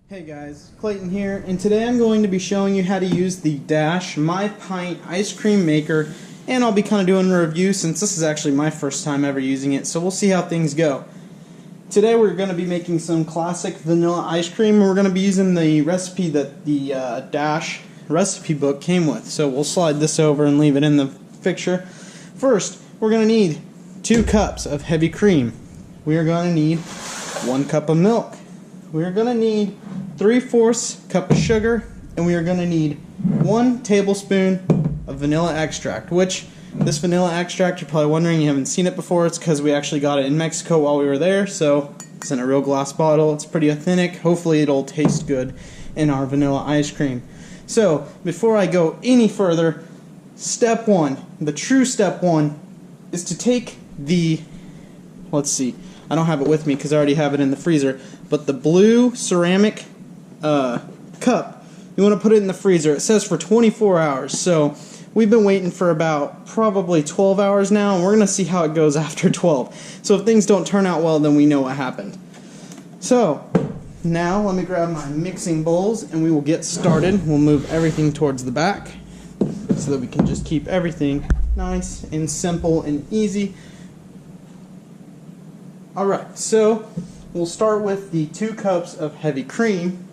Hey guys, Clayton here, and today I'm going to be showing you how to use the Dash My Pint Ice Cream Maker, and I'll be kind of doing a review since this is actually my first time ever using it, so we'll see how things go. Today we're going to be making some classic vanilla ice cream, and we're going to be using the recipe that the Dash recipe book came with, so we'll slide this over and leave it in the picture. First, we're going to need 2 cups of heavy cream. We are going to need 1 cup of milk. We are going to need 3/4 cup of sugar, and we are going to need 1 tablespoon of vanilla extract, which this vanilla extract, you're probably wondering, you haven't seen it before. It's because we actually got it in Mexico while we were there, so it's in a real glass bottle. It's pretty authentic. Hopefully it'll taste good in our vanilla ice cream. So before I go any further, step 1, the true step 1, is to take the, let's see, I don't have it with me because I already have it in the freezer, but the blue ceramic cup, you want to put it in the freezer. It says for 24 hours, so we've been waiting for about probably 12 hours now, and we're going to see how it goes after 12. So if things don't turn out well, then we know what happened. So now let me grab my mixing bowls and we will get started. We'll move everything towards the back so that we can just keep everything nice and simple and easy. Alright, so we'll start with the 2 cups of heavy cream,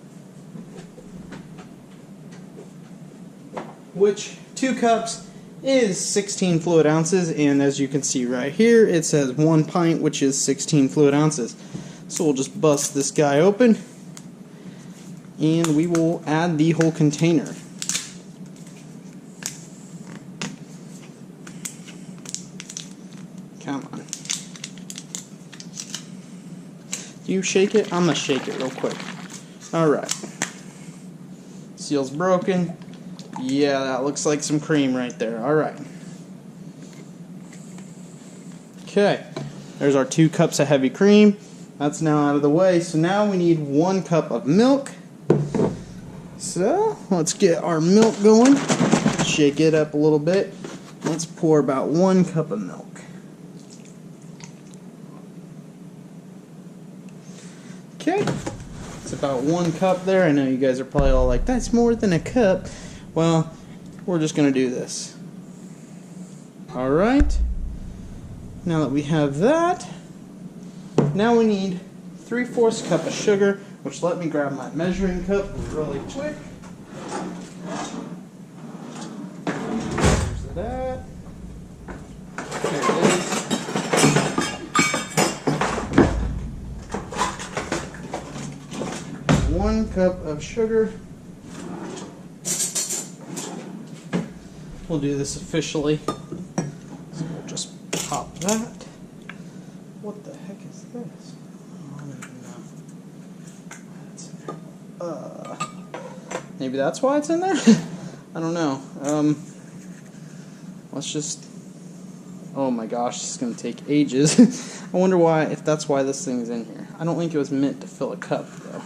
which 2 cups is 16 fluid ounces, and as you can see right here, it says 1 pint, which is 16 fluid ounces. So we'll just bust this guy open, and we will add the whole container. Come on. Do you shake it? I'm going to shake it real quick. Alright. Seal's broken. Yeah, that looks like some cream right there. Alright. Okay. There's our 2 cups of heavy cream. That's now out of the way. So now we need 1 cup of milk. So, let's get our milk going. Shake it up a little bit. Let's pour about 1 cup of milk. Okay, it's about 1 cup there. I know you guys are probably all like, that's more than a cup. Well, we're just going to do this. Alright, now that we have that, now we need 3/4 cup of sugar, which let me grab my measuring cup really quick. There's that. There it is. 1 cup of sugar. We'll do this officially. So we'll just pop that. What the heck is this? Oh, I don't even know. That's in there. Maybe that's why it's in there? I don't know. Let's just... Oh my gosh, this is going to take ages. I wonder why, if that's why this thing's in here. I don't think it was meant to fill a cup, though.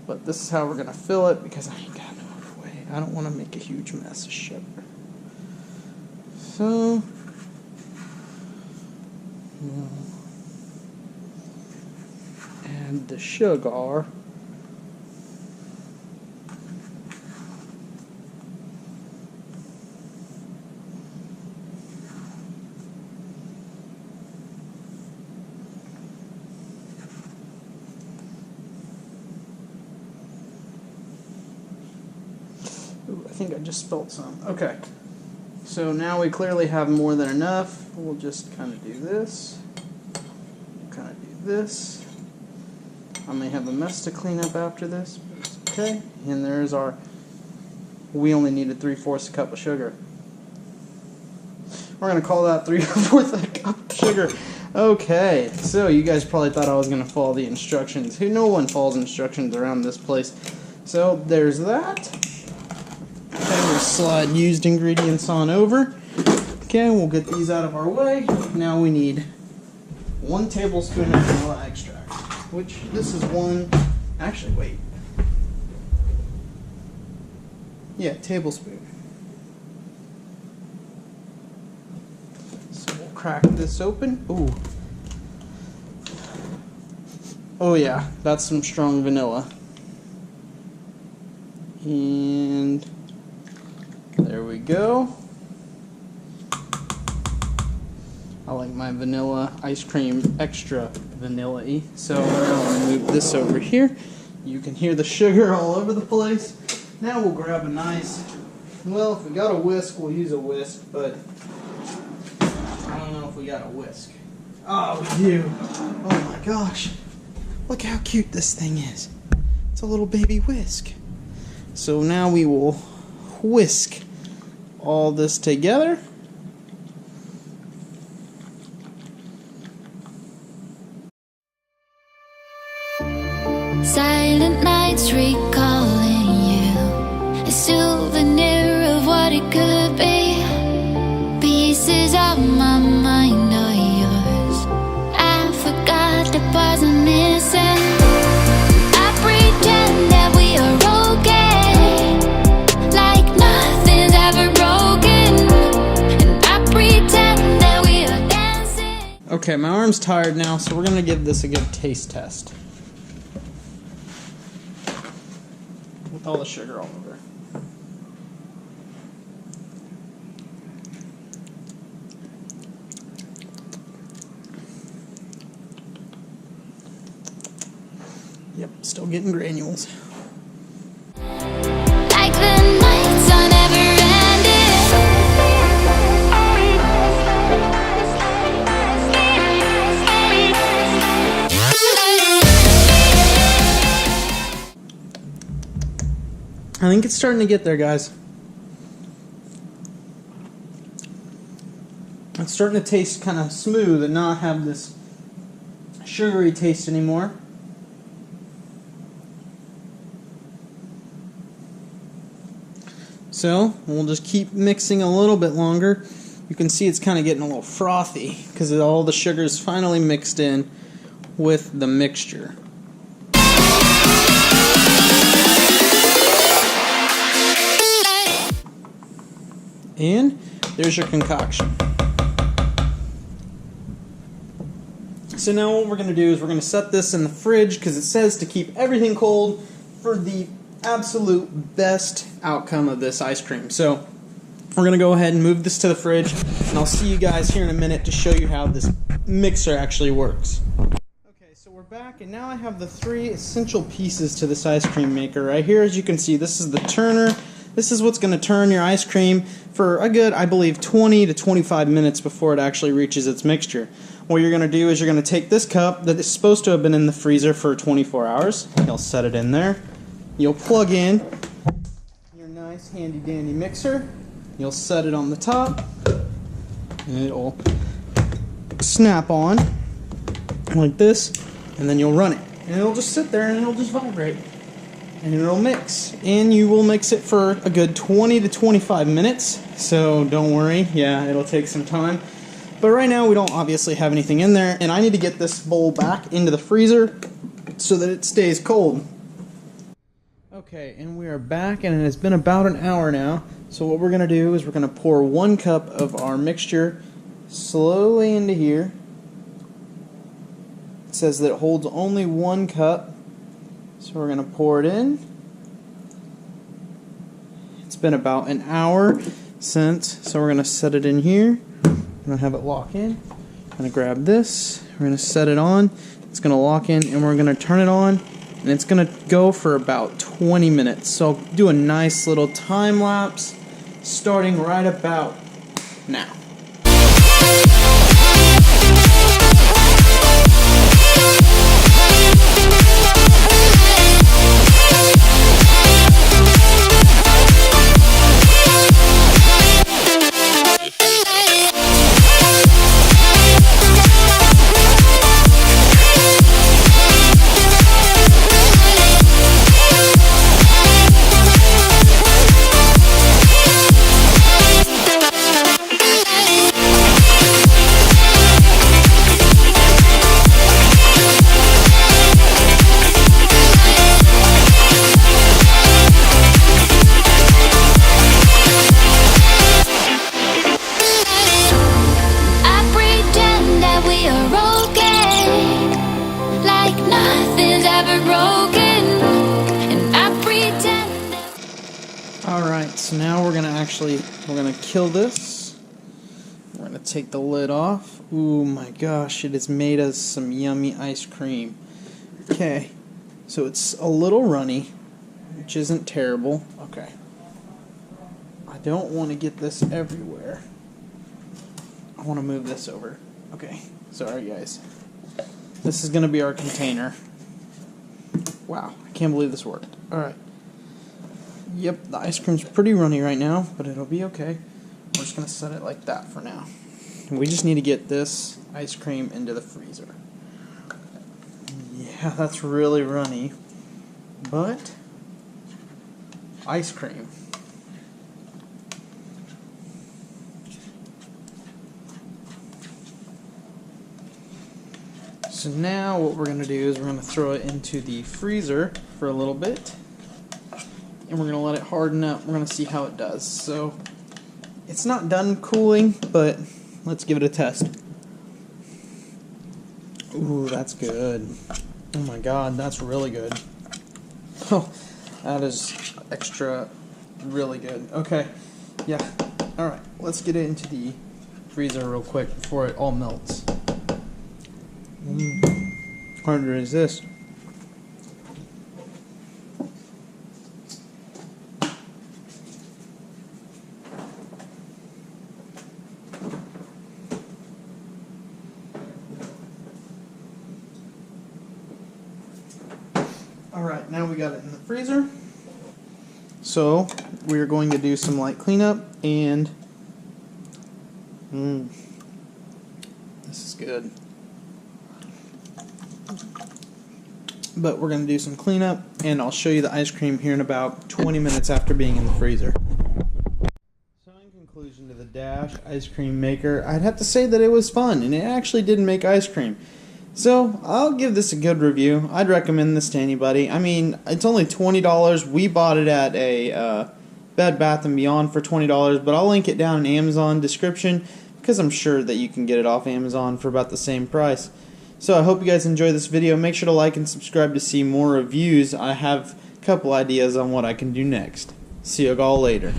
But this is how we're going to fill it, because I ain't got no other way. I don't want to make a huge mess of sugar. So, we'll add the sugar. Ooh, I think I just spilled some. Okay. So now we clearly have more than enough. We'll just kind of do this. Kind of do this. I may have a mess to clean up after this, but it's okay. And there's our... We only needed 3/4 cup of sugar. We're going to call that 3/4 cup of sugar. Okay. So you guys probably thought I was going to follow the instructions. No one follows instructions around this place. So there's that. Okay, we'll slide used ingredients on over. Okay, we'll get these out of our way. Now we need 1 tablespoon of vanilla extract, which this is 1, actually wait. Yeah, tablespoon. So we'll crack this open. Ooh. Oh yeah, that's some strong vanilla. And there we go. I like my vanilla ice cream extra vanilla-y. So I'll move this over here. You can hear the sugar all over the place. Now we'll grab a nice, well, if we got a whisk, we'll use a whisk, but I don't know if we got a whisk. Oh, we do. Oh my gosh. Look how cute this thing is. It's a little baby whisk. So now we will whisk all this together. Silent nights recalling you, a souvenir of what it could be. Pieces of my mind are yours. I forgot the parts I'm missing. I pretend that we are okay, like nothing's ever broken. And I pretend that we are dancing. Okay, my arm's tired now, so we're gonna give this a good taste test. With all the sugar all over. Yep, still getting granules. Like the nights are never I think it's starting to get there, guys. It's starting to taste kind of smooth and not have this sugary taste anymore. So we'll just keep mixing a little bit longer. You can see it's kind of getting a little frothy because all the sugar is finally mixed in with the mixture. And there's your concoction. So now what we're going to do is we're going to set this in the fridge because it says to keep everything cold for the absolute best outcome of this ice cream. So we're going to go ahead and move this to the fridge, and I'll see you guys here in a minute to show you how this mixer actually works. Okay, so we're back, and now I have the 3 essential pieces to this ice cream maker. Right here, as you can see, this is the turner. This is what's going to turn your ice cream for a good, I believe, 20 to 25 minutes before it actually reaches its mixture. What you're going to do is you're going to take this cup that is supposed to have been in the freezer for 24 hours. You'll set it in there. You'll plug in your nice handy dandy mixer. You'll set it on the top. And it'll snap on like this. And then you'll run it. And it'll just sit there and it'll just vibrate. And it'll mix. And you will mix it for a good 20 to 25 minutes. So don't worry. Yeah, it'll take some time. But right now we don't obviously have anything in there. And I need to get this bowl back into the freezer so that it stays cold. Okay, and we are back, and it has been about an hour now. So what we're going to do is we're going to pour 1 cup of our mixture slowly into here. It says that it holds only 1 cup. So we're going to pour it in. It's been about an hour since, so we're going to set it in here. I'm going to have it lock in. I'm going to grab this. We're going to set it on. It's going to lock in, and we're going to turn it on. And it's going to go for about 20 minutes. So I'll do a nice little time lapse starting right about now. now we're gonna kill this. We're gonna take the lid off. Ooh my gosh, it has made us some yummy ice cream. Okay, so it's a little runny, which isn't terrible. Okay, I don't want to get this everywhere. I want to move this over. Okay, sorry guys. This is gonna be our container. Wow, I can't believe this worked. Alright. Yep, the ice cream's pretty runny right now, but it'll be okay. We're just going to set it like that for now. And we just need to get this ice cream into the freezer. Yeah, that's really runny. But, ice cream. So now what we're going to do is we're going to throw it into the freezer for a little bit. And we're going to let it harden up. We're going to see how it does. So it's not done cooling, but let's give it a test. Ooh, that's good. Oh my god, that's really good. Oh, that is extra really good. Okay, yeah. Alright, let's get it into the freezer real quick before it all melts. Hard to resist. Alright, now we got it in the freezer. So, we're going to do some light cleanup and this is good. But we're going to do some cleanup, and I'll show you the ice cream here in about 20 minutes after being in the freezer. So in conclusion to the Dash Ice Cream Maker, I'd have to say that it was fun, and it actually did make ice cream. So I'll give this a good review. I'd recommend this to anybody. I mean, it's only $20. We bought it at a Bed Bath & Beyond for $20, but I'll link it down in Amazon description because I'm sure that you can get it off Amazon for about the same price. So I hope you guys enjoy this video. Make sure to like and subscribe to see more reviews. I have a couple ideas on what I can do next. See you all later.